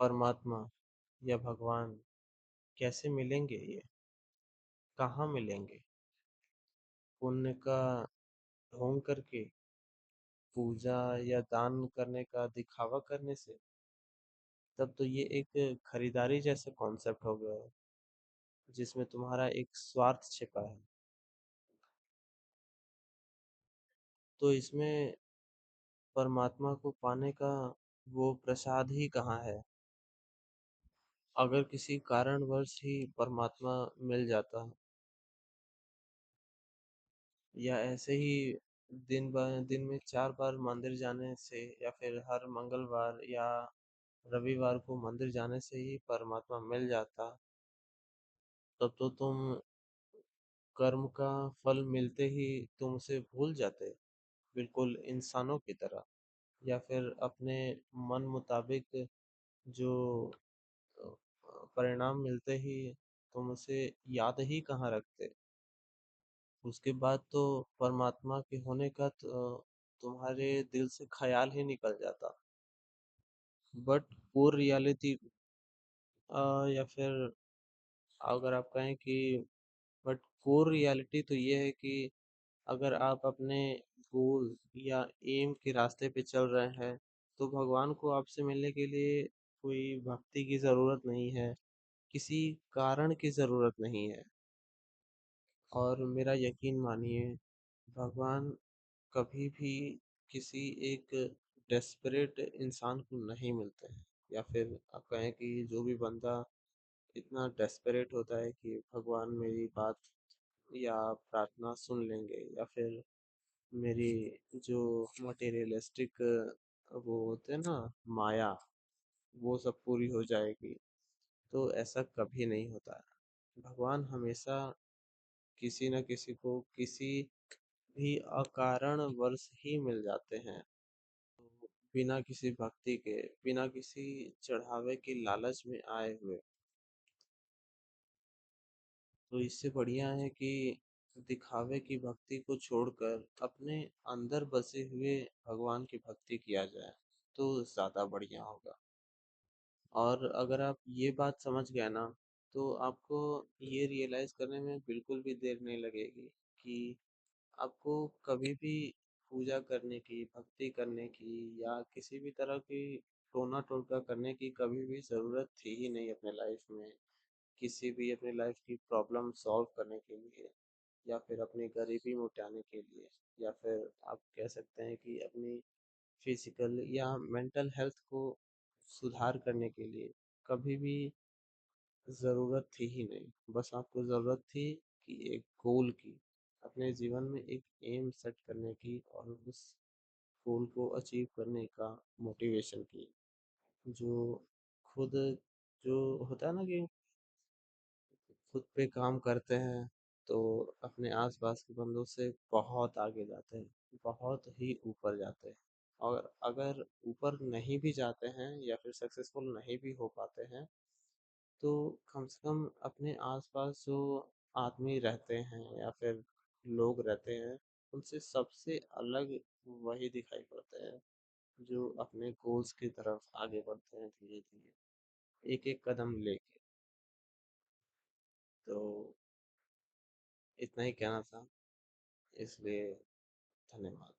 परमात्मा या भगवान कैसे मिलेंगे ये? कहाँ मिलेंगे? पुण्य का ढोंग करके, पूजा या दान करने का दिखावा करने से? तब तो ये एक खरीदारी जैसे कॉन्सेप्ट हो गया है, जिसमें तुम्हारा एक स्वार्थ छिपा है। तो इसमें परमात्मा को पाने का वो प्रसाद ही कहाँ है? अगर किसी कारणवश ही परमात्मा मिल जाता, या ऐसे ही दिन में 4 बार मंदिर जाने से, या फिर हर मंगलवार या रविवार को मंदिर जाने से ही परमात्मा मिल जाता, तब तो तुम कर्म का फल मिलते ही तुम उसे भूल जाते, बिल्कुल इंसानों की तरह। या फिर अपने मन मुताबिक जो परिणाम मिलते ही तुम उसे याद ही कहाँ रखते। उसके बाद तो परमात्मा के होने का तुम्हारे दिल से ख्याल ही निकल जाता। बट वो रियलिटी, या फिर अगर आप कहें कि बट कोर रियलिटी तो ये है कि अगर आप अपने गोल या एम के रास्ते पे चल रहे हैं, तो भगवान को आपसे मिलने के लिए कोई भक्ति की जरूरत नहीं है, किसी कारण की जरूरत नहीं है। और मेरा यकीन मानिए, भगवान कभी भी किसी एक डेस्परेट इंसान को नहीं मिलते हैं। या फिर आप कहें कि जो भी बंदा इतना डेस्परेट होता है कि भगवान मेरी बात या प्रार्थना सुन लेंगे, या फिर मेरी जो मटेरियलिस्टिक वो होते हैं ना, माया, वो सब पूरी हो जाएगी, तो ऐसा कभी नहीं होता है। भगवान हमेशा किसी न किसी को किसी भी अकारण वर्ष ही मिल जाते हैं। तो बिना किसी भक्ति के, बिना किसी चढ़ावे की लालच में आए हुए। तो इससे बढ़िया है कि दिखावे की भक्ति को छोड़कर अपने अंदर बसे हुए भगवान की भक्ति किया जाए, तो ज्यादा बढ़िया होगा। और अगर आप ये बात समझ गए ना, तो आपको ये रियलाइज करने में बिल्कुल भी देर नहीं लगेगी कि आपको कभी भी पूजा करने की, भक्ति करने की, या किसी भी तरह की टोना टोटका करने की कभी भी जरूरत थी ही नहीं अपने लाइफ में। किसी भी अपनी लाइफ की प्रॉब्लम सॉल्व करने के लिए, या फिर अपनी गरीबी मिटाने के लिए, या फिर आप कह सकते हैं कि अपनी फिजिकल या मेंटल हेल्थ को सुधार करने के लिए कभी भी ज़रूरत थी ही नहीं। बस आपको ज़रूरत थी कि एक गोल की, अपने जीवन में एक एम सेट करने की, और उस गोल को अचीव करने का मोटिवेशन की। जो खुद जो होता है ना कि खुद पे काम करते हैं, तो अपने आसपास के बंदों से बहुत आगे जाते हैं, बहुत ही ऊपर जाते हैं। और अगर ऊपर नहीं भी जाते हैं या फिर सक्सेसफुल नहीं भी हो पाते हैं, तो कम से कम अपने आसपास जो आदमी रहते हैं या फिर लोग रहते हैं, उनसे सबसे अलग वही दिखाई पड़ते हैं, जो अपने गोल्स की तरफ आगे बढ़ते हैं धीरे धीरे, एक एक कदम लेके। तो इतना ही कहना था, इसलिए धन्यवाद।